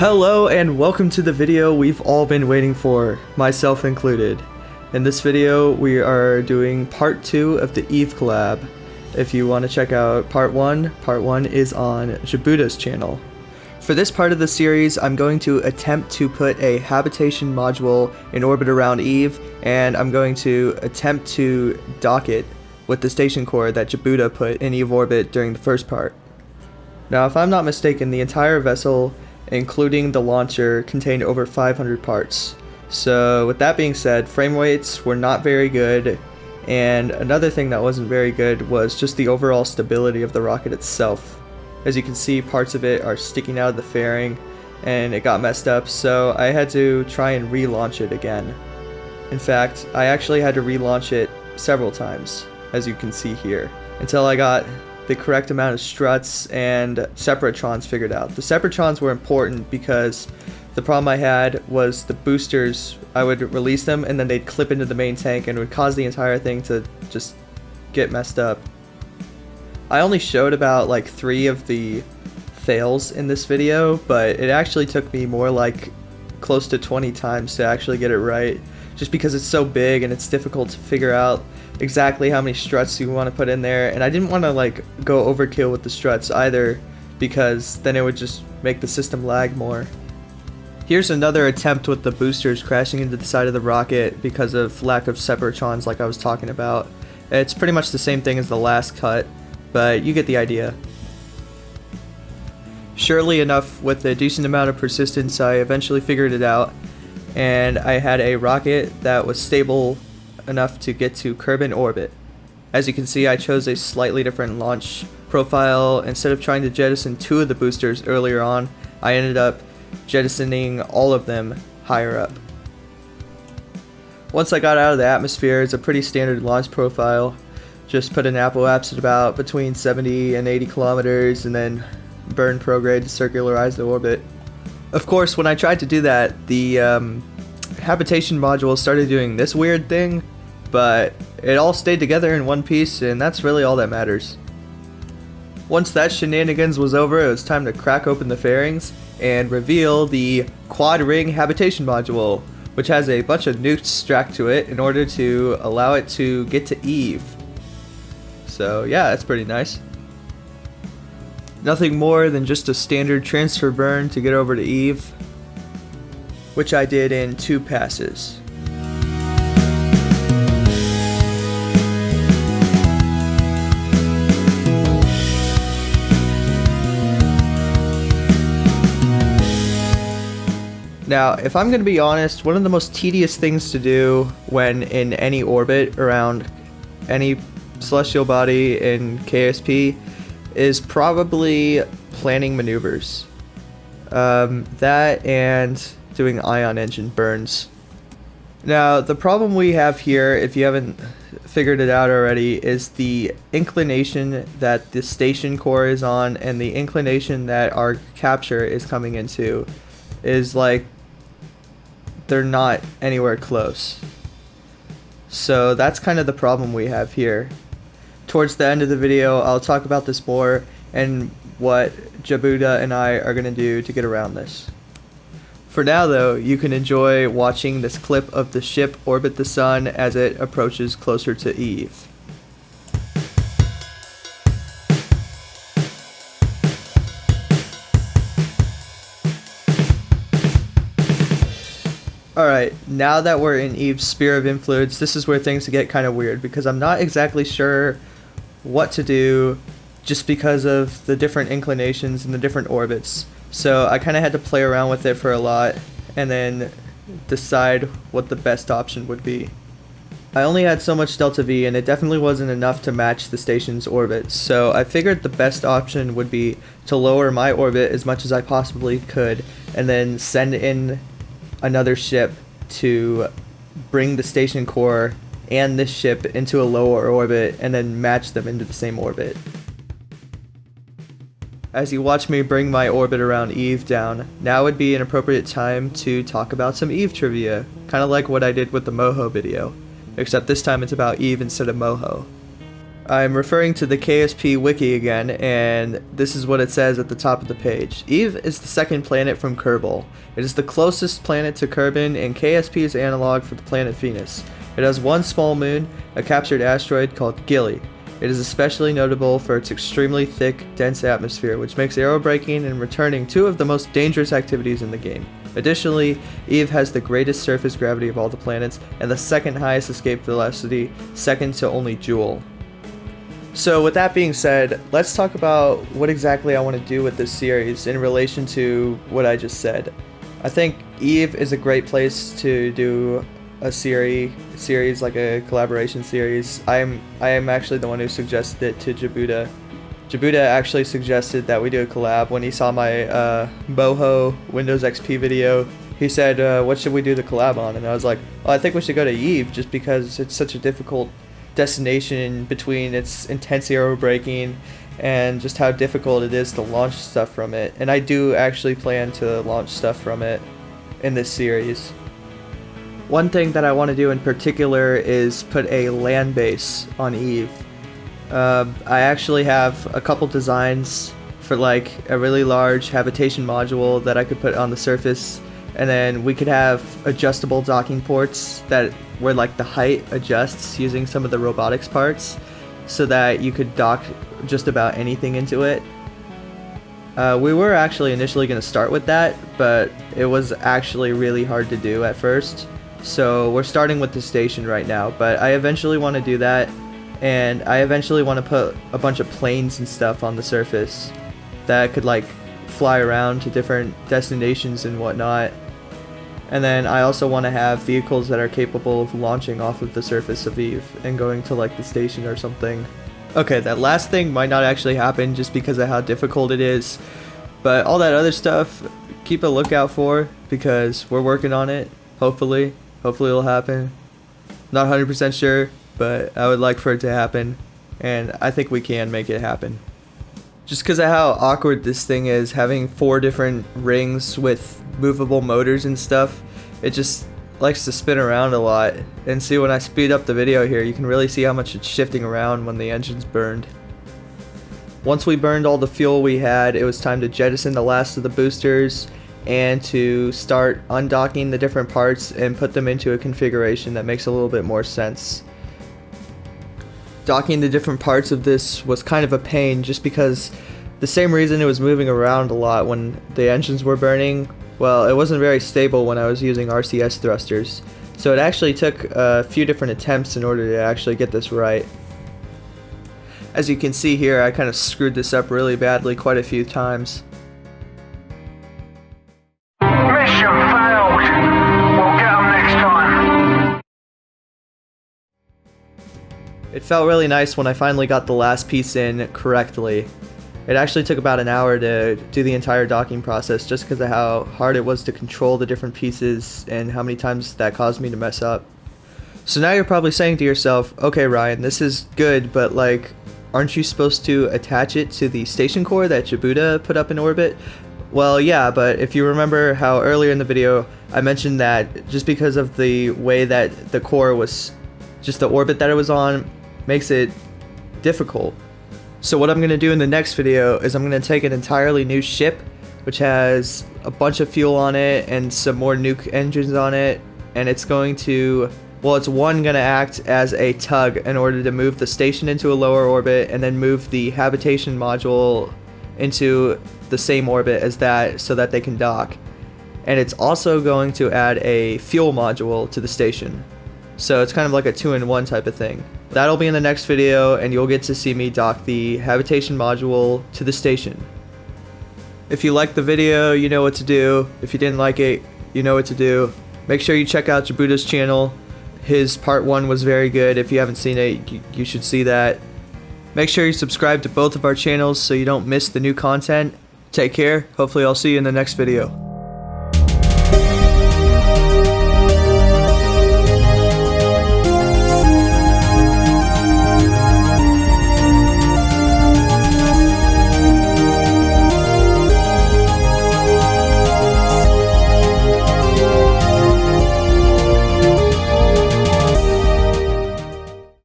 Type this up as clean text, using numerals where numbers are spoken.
Hello and welcome to the video we've all been waiting for, myself included. In this video we are doing part 2 of the Eve collab. If you want to check out part 1 is on Jabuta's channel. For this part of the series I'm going to attempt to put a habitation module in orbit around Eve, and I'm going to attempt to dock it with the station core that Jabuta put in Eve orbit during the first part. Now if I'm not mistaken, the entire vessel including the launcher contained over 500 parts. So with that being said, frame weights were not very good, and another thing that wasn't very good was just the overall stability of the rocket itself. As you can see, parts of it are sticking out of the fairing and it got messed up, so I had to try and relaunch it again. In fact, I actually had to relaunch it several times, as you can see here, until I got the correct amount of struts and separatrons figured out. The separatrons were important because the problem I had was the boosters, I would release them and then they'd clip into the main tank and it would cause the entire thing to just get messed up. I only showed about like 3 of the fails in this video, but it actually took me more like close to 20 times to actually get it right, just because it's so big and it's difficult to figure out exactly how many struts you want to put in there, and I didn't want to like go overkill with the struts either, because then it would just make the system lag more. Here's another attempt with the boosters crashing into the side of the rocket because of lack of separatrons like I was talking about. It's pretty much the same thing as the last cut, but you get the idea. Surely enough, with a decent amount of persistence, I eventually figured it out, and I had a rocket that was stable enough to get to Kerbal orbit. As you can see, I chose a slightly different launch profile. Instead of trying to jettison 2 of the boosters earlier on, I ended up jettisoning all of them higher up. Once I got out of the atmosphere, it's a pretty standard launch profile. Just put an apoapse at about between 70 and 80 kilometers and then burn prograde to circularize the orbit. Of course, when I tried to do that, the habitation module started doing this weird thing, but it all stayed together in one piece, and that's really all that matters. Once that shenanigans was over, it was time to crack open the fairings and reveal the quad ring habitation module, which has a bunch of nukes strapped to it in order to allow it to get to Eve. So yeah, that's pretty nice. Nothing more than just a standard transfer burn to get over to Eve, which I did in 2 passes. Now, if I'm going to be honest, one of the most tedious things to do when in any orbit around any celestial body in KSP is probably planning maneuvers. That and doing ion engine burns. Now, the problem we have here, if you haven't figured it out already, is the inclination that the station core is on and the inclination that our capture is coming into is like they're not anywhere close. So that's kind of the problem we have here. Towards the end of the video, I'll talk about this more and what Jabuta and I are going to do to get around this. For now though, you can enjoy watching this clip of the ship orbit the sun as it approaches closer to Eve. Alright, now that we're in Eve's sphere of influence, this is where things get kind of weird, because I'm not exactly sure what to do just because of the different inclinations and the different orbits. So I kind of had to play around with it for a lot and then decide what the best option would be. I only had so much delta V, and it definitely wasn't enough to match the station's orbit, so I figured the best option would be to lower my orbit as much as I possibly could and then send in another ship to bring the station core and this ship into a lower orbit and then match them into the same orbit. As you watch me bring my orbit around Eve down, now would be an appropriate time to talk about some Eve trivia, kind of like what I did with the Moho video, except this time it's about Eve instead of Moho. I'm referring to the KSP wiki again, and this is what it says at the top of the page. Eve is the second planet from Kerbal. It is the closest planet to Kerbin and KSP's analog for the planet Venus. It has one small moon, a captured asteroid called Gilly. It is especially notable for its extremely thick, dense atmosphere, which makes aerobraking and returning two of the most dangerous activities in the game. Additionally, Eve has the greatest surface gravity of all the planets, and the second highest escape velocity, second to only Joule. So with that being said, let's talk about what exactly I want to do with this series in relation to what I just said. I think Eve is a great place to do a series like a collaboration series. I am actually the one who suggested it to Jabuda. Jabuda actually suggested that we do a collab when he saw my boho Windows XP video. He said, what should we do the collab on? And I was like, oh, I think we should go to Eve just because it's such a difficult destination between its intense aerobraking and just how difficult it is to launch stuff from it. And I do actually plan to launch stuff from it in this series. One thing that I want to do in particular is put a land base on Eve. I actually have a couple designs for like a really large habitation module that I could put on the surface, and then we could have adjustable docking ports that where like the height adjusts using some of the robotics parts so that you could dock just about anything into it. We were actually initially going to start with that, but it was actually really hard to do at first. So we're starting with the station right now, but I eventually want to do that, and I eventually want to put a bunch of planes and stuff on the surface that could like fly around to different destinations and whatnot. And then I also want to have vehicles that are capable of launching off of the surface of Eve and going to like the station or something. Okay, that last thing might not actually happen just because of how difficult it is, but all that other stuff, keep a lookout for, because we're working on it. Hopefully it'll happen. Not 100% sure, but I would like for it to happen, and I think we can make it happen. Just because of how awkward this thing is, having 4 different rings with movable motors and stuff, it just likes to spin around a lot. And see, when I speed up the video here, you can really see how much it's shifting around when the engine's burned. Once we burned all the fuel we had, it was time to jettison the last of the boosters and to start undocking the different parts and put them into a configuration that makes a little bit more sense. Docking the different parts of this was kind of a pain just because the same reason it was moving around a lot when the engines were burning, well, it wasn't very stable when I was using RCS thrusters. So it actually took a few different attempts in order to actually get this right. As you can see here, I kind of screwed this up really badly quite a few times. Mission failed. We'll get 'em next time. It felt really nice when I finally got the last piece in correctly. It actually took about an hour to do the entire docking process just because of how hard it was to control the different pieces and how many times that caused me to mess up. So now you're probably saying to yourself, okay Ryan, this is good, but like, aren't you supposed to attach it to the station core that Jabuda put up in orbit? Well, yeah, but if you remember how earlier in the video I mentioned that just because of the way that the core was, just the orbit that it was on, makes it difficult. So what I'm going to do in the next video is I'm going to take an entirely new ship, which has a bunch of fuel on it and some more nuke engines on it, and it's going to, well, it's going to act as a tug in order to move the station into a lower orbit and then move the habitation module into the same orbit as that so that they can dock. And it's also going to add a fuel module to the station. So it's kind of like a 2-in-1 type of thing. That'll be in the next video, and you'll get to see me dock the habitation module to the station. If you liked the video, you know what to do. If you didn't like it, you know what to do. Make sure you check out Jabuda's channel. His part 1 was very good. If you haven't seen it, you should see that. Make sure you subscribe to both of our channels so you don't miss the new content. Take care. Hopefully I'll see you in the next video.